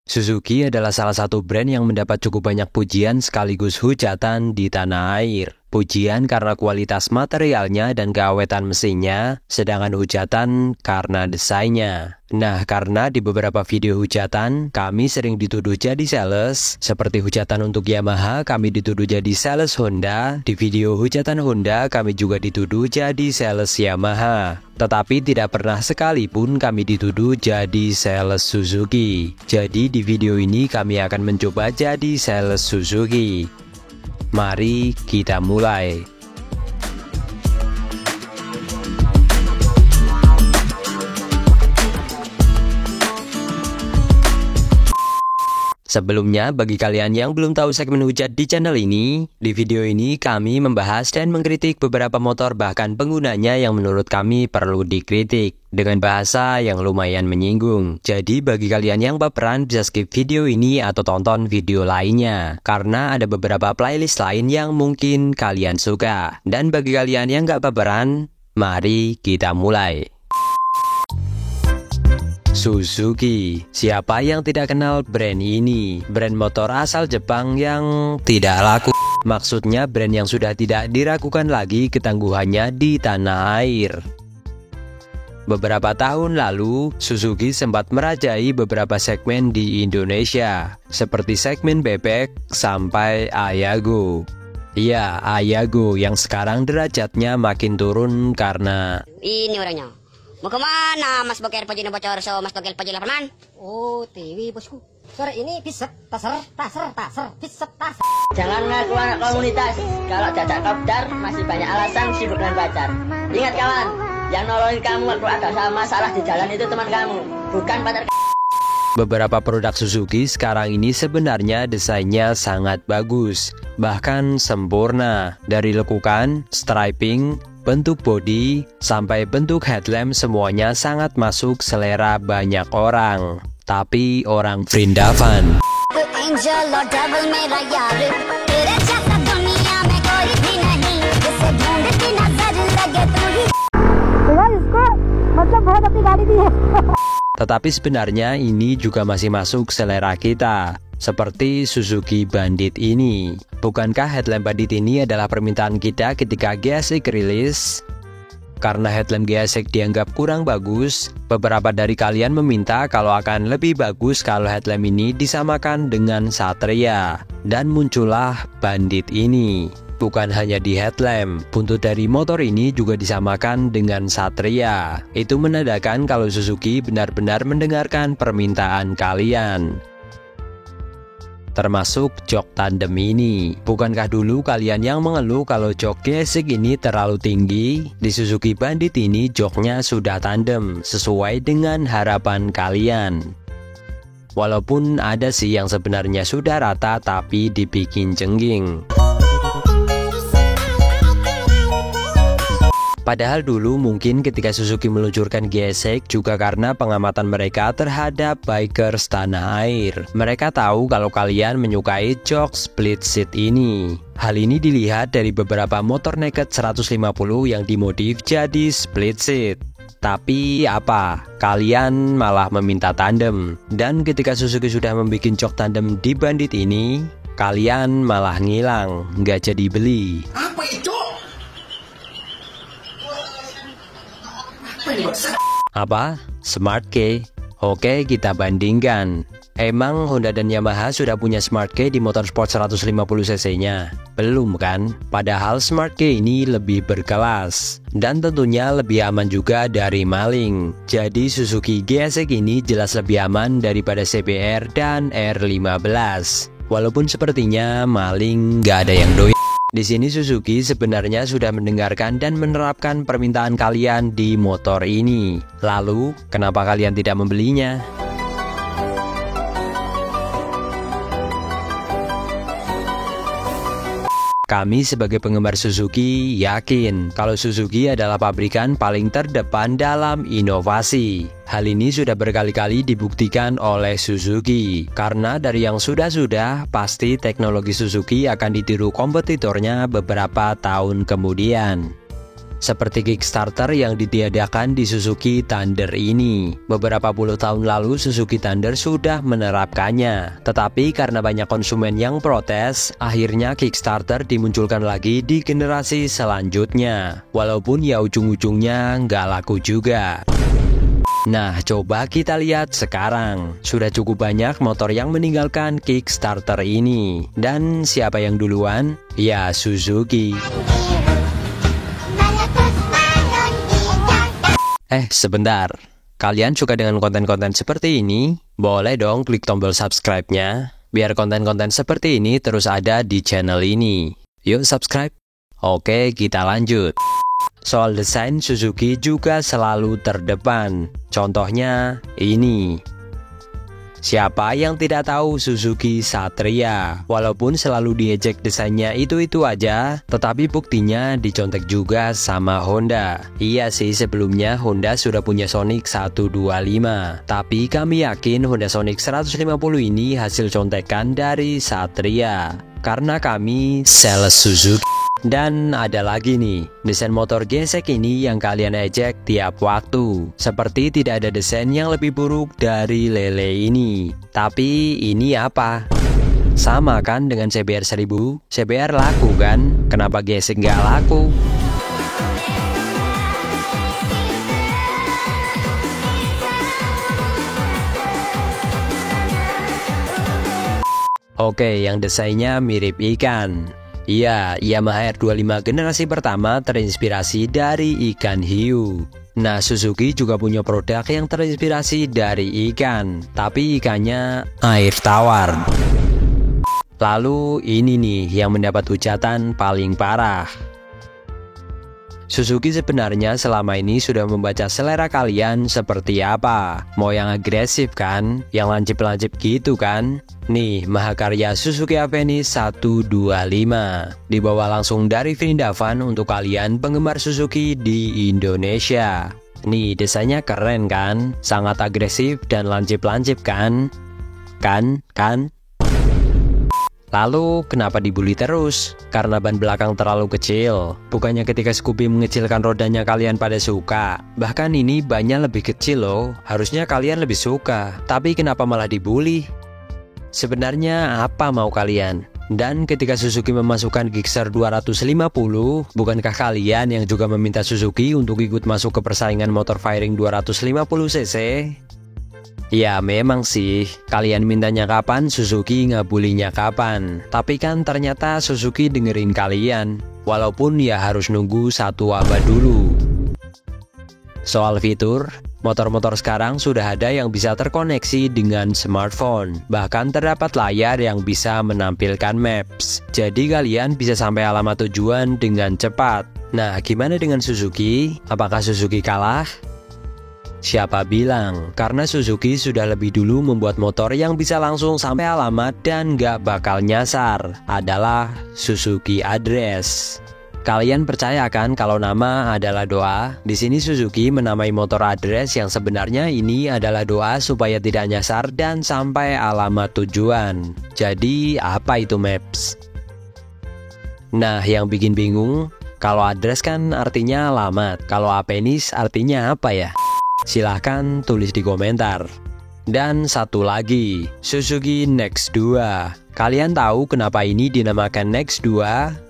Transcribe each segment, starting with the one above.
Suzuki adalah salah satu brand yang mendapat cukup banyak pujian sekaligus hujatan di tanah air. Pujian karena kualitas materialnya dan keawetan mesinnya, sedangkan hujatan karena desainnya. Nah, karena di beberapa video hujatan, kami sering dituduh jadi sales. Seperti hujatan untuk Yamaha, kami dituduh jadi sales Honda. Di video hujatan Honda, kami juga dituduh jadi sales Yamaha. Tetapi tidak pernah sekalipun kami dituduh jadi sales Suzuki. Jadi di video ini kami akan mencoba jadi sales Suzuki. Mari kita mulai. Sebelumnya, bagi kalian yang belum tahu segmen hujat di channel ini, di video ini kami membahas dan mengkritik beberapa motor bahkan penggunanya yang menurut kami perlu dikritik dengan bahasa yang lumayan menyinggung. Jadi bagi kalian yang baperan bisa skip video ini atau tonton video lainnya, karena ada beberapa playlist lain yang mungkin kalian suka. Dan bagi kalian yang gak baperan, mari kita mulai. Suzuki. Siapa yang tidak kenal brand ini? Brand motor asal Jepang yang tidak laku. Maksudnya brand yang sudah tidak diragukan lagi ketangguhannya di tanah air. Beberapa tahun lalu, Suzuki sempat merajai beberapa segmen di Indonesia, seperti segmen bebek sampai Ayago. Iya, Ayago yang sekarang derajatnya makin turun karena ini orangnya. Mau kemana Mas Boker Pajina bocor so Mas Boker Pajina lapangan? Oh, TV bosku. Sore ini piset, taser. Jangan ngaku anak komunitas. Kalau jajak kopdar masih banyak alasan sibuk dengan pacar. Ingat kawan, yang nolongin kamu waktu ada masalah di jalan itu teman kamu, bukan pacar. Beberapa produk Suzuki sekarang ini sebenarnya desainnya sangat bagus, bahkan sempurna. Dari lekukan, striping, bentuk bodi, sampai bentuk headlamp semuanya sangat masuk selera banyak orang. Tapi orang Vrindavan. Tetapi sebenarnya ini juga masih masuk selera kita. Seperti Suzuki Bandit ini. Bukankah headlamp Bandit ini adalah permintaan kita ketika GSX rilis? Karena headlamp GSX dianggap kurang bagus, beberapa dari kalian meminta kalau akan lebih bagus kalau headlamp ini disamakan dengan Satria. Dan muncullah Bandit ini. Bukan hanya di headlamp, buntut dari motor ini juga disamakan dengan Satria. Itu menandakan kalau Suzuki benar-benar mendengarkan permintaan kalian. Termasuk jok tandem ini. Bukankah dulu kalian yang mengeluh kalau jok GSX ini terlalu tinggi? Di Suzuki Bandit ini joknya sudah tandem, sesuai dengan harapan kalian. Walaupun ada sih yang sebenarnya sudah rata tapi dibikin cengking. Padahal dulu mungkin ketika Suzuki meluncurkan GSX juga karena pengamatan mereka terhadap bikers tanah air. Mereka tahu kalau kalian menyukai jok split seat ini. Hal ini dilihat dari beberapa motor naked 150 yang dimodif jadi split seat. Tapi apa? Kalian malah meminta tandem. Dan ketika Suzuki sudah membuat jok tandem di Bandit ini, kalian malah ngilang, nggak jadi beli. Apa itu? Apa? Smart Key? Oke, kita bandingkan. Emang Honda dan Yamaha sudah punya Smart Key di motor sport 150 cc-nya? Belum kan? Padahal Smart Key ini lebih berkelas. Dan tentunya lebih aman juga dari maling. Jadi Suzuki GSX ini jelas lebih aman daripada CBR dan R15. Walaupun sepertinya maling nggak ada yang doyan. Di sini Suzuki sebenarnya sudah mendengarkan dan menerapkan permintaan kalian di motor ini. Lalu, kenapa kalian tidak membelinya? Kami sebagai penggemar Suzuki yakin kalau Suzuki adalah pabrikan paling terdepan dalam inovasi. Hal ini sudah berkali-kali dibuktikan oleh Suzuki. Karena dari yang sudah-sudah, pasti teknologi Suzuki akan ditiru kompetitornya beberapa tahun kemudian. seperti Kickstarter yang ditiadakan di Suzuki Thunder ini. Beberapa puluh tahun lalu Suzuki Thunder sudah menerapkannya, tetapi karena banyak konsumen yang protes, akhirnya Kickstarter dimunculkan lagi di generasi selanjutnya. Walaupun ya ujung-ujungnya nggak laku juga. Nah, coba kita lihat sekarang. Sudah cukup banyak motor yang meninggalkan Kickstarter ini. Dan siapa yang duluan? Ya, Suzuki. Sebentar. Kalian suka dengan konten-konten seperti ini? Boleh dong klik tombol subscribe-nya, biar konten-konten seperti ini terus ada di channel ini. Yuk subscribe. Oke, kita lanjut. Soal desain, Suzuki juga selalu terdepan. Contohnya ini. Siapa yang tidak tahu Suzuki Satria? Walaupun selalu diejek desainnya itu-itu aja, tetapi buktinya dicontek juga sama Honda. Iya sih, sebelumnya Honda sudah punya Sonic 125. Tapi kami yakin Honda Sonic 150 ini hasil contekan dari Satria. Karena kami sales Suzuki. Dan ada lagi nih, desain motor gesek ini yang kalian ejek tiap waktu. Seperti tidak ada desain yang lebih buruk dari Lele ini. Tapi ini apa? Sama kan dengan CBR 1000? CBR laku kan? Kenapa gesek nggak laku? Oke, yang desainnya mirip ikan. Iya, Yamaha R25 generasi pertama terinspirasi dari ikan hiu. Nah, Suzuki juga punya produk yang terinspirasi dari ikan, tapi ikannya air tawar. Lalu ini nih yang mendapat hujatan paling parah. Suzuki sebenarnya selama ini sudah membaca selera kalian seperti apa. Mau yang agresif kan? Yang lancip-lancip gitu kan? Nih, mahakarya Suzuki Avenis 125 dibawa langsung dari Vrindavan untuk kalian penggemar Suzuki di Indonesia. Nih, desainnya keren kan? Sangat agresif dan lancip-lancip kan? Kan? Lalu, kenapa dibully terus? Karena ban belakang terlalu kecil. Bukannya ketika Scoopy mengecilkan rodanya kalian pada suka. Bahkan ini bannya lebih kecil loh. Harusnya kalian lebih suka. Tapi kenapa malah dibully? Sebenarnya apa mau kalian? Dan ketika Suzuki memasukkan Gixxer 250, bukankah kalian yang juga meminta Suzuki untuk ikut masuk ke persaingan motor firing 250cc? Ya memang sih, kalian mintanya kapan, Suzuki ngabulinya kapan. Tapi kan ternyata Suzuki dengerin kalian, walaupun ya harus nunggu 1 abad dulu. Soal fitur, motor-motor sekarang sudah ada yang bisa terkoneksi dengan smartphone. Bahkan terdapat layar yang bisa menampilkan maps. Jadi kalian bisa sampai alamat tujuan dengan cepat. Nah, gimana dengan Suzuki? Apakah Suzuki kalah? Siapa bilang? Karena Suzuki sudah lebih dulu membuat motor yang bisa langsung sampai alamat dan gak bakal nyasar. Adalah Suzuki Address. Kalian percaya kan kalau nama adalah doa? Di sini Suzuki menamai motor Address yang sebenarnya ini adalah doa supaya tidak nyasar dan sampai alamat tujuan. Jadi apa itu Maps? Nah, yang bikin bingung, kalau Address kan artinya alamat. Kalau Avenis artinya apa ya? Silahkan tulis di komentar. Dan satu lagi, Suzuki Next2. Kalian tahu kenapa ini dinamakan Next2?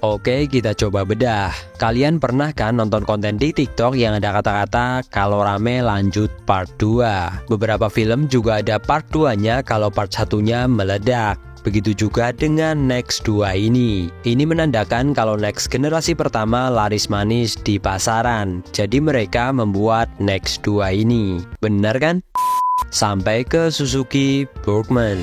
Oke, kita coba bedah. Kalian pernah kan nonton konten di TikTok yang ada kata-kata kalau rame lanjut part 2. Beberapa film juga ada part 2-nya kalau part 1-nya meledak. Begitu juga dengan Next2 ini. Ini menandakan kalau Next generasi pertama laris manis di pasaran. Jadi mereka membuat Next2 ini. Benar kan? Sampai ke Suzuki Burgman.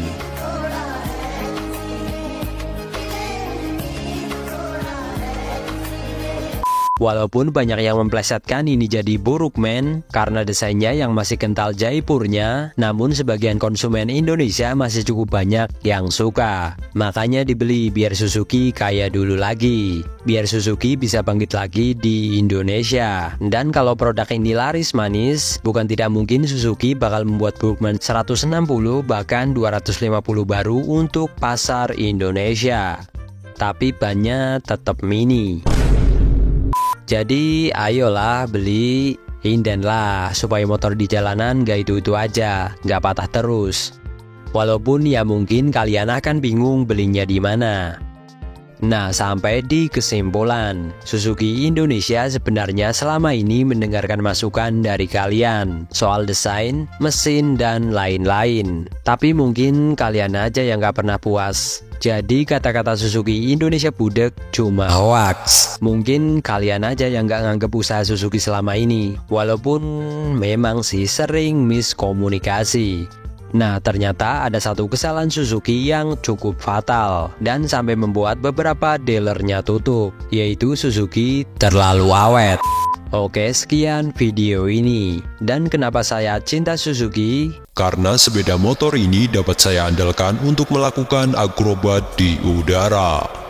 Walaupun banyak yang memplesetkan ini jadi Burgman karena desainnya yang masih kental Jaipurnya, namun sebagian konsumen Indonesia masih cukup banyak yang suka. Makanya dibeli biar Suzuki kaya dulu lagi. Biar Suzuki bisa bangkit lagi di Indonesia. Dan kalau produk ini laris manis, bukan tidak mungkin Suzuki bakal membuat Burgman 160 bahkan 250 baru untuk pasar Indonesia. Tapi bannya tetap mini. Jadi ayolah beli, indenlah supaya motor di jalanan gak itu-itu aja, gak patah terus. Walaupun ya mungkin kalian akan bingung belinya di mana. Nah, sampai di kesimpulan, Suzuki Indonesia sebenarnya selama ini mendengarkan masukan dari kalian soal desain, mesin, dan lain-lain. Tapi mungkin kalian aja yang gak pernah puas. Jadi kata-kata Suzuki Indonesia budek cuma hoax. Mungkin kalian aja yang gak nganggep usaha Suzuki selama ini. Walaupun memang sih sering miskomunikasi. Nah, ternyata ada satu kesalahan Suzuki yang cukup fatal dan sampai membuat beberapa dealernya tutup, yaitu Suzuki terlalu awet. Oke, sekian video ini. Dan kenapa saya cinta Suzuki? Karena sepeda motor ini dapat saya andalkan untuk melakukan akrobat di udara.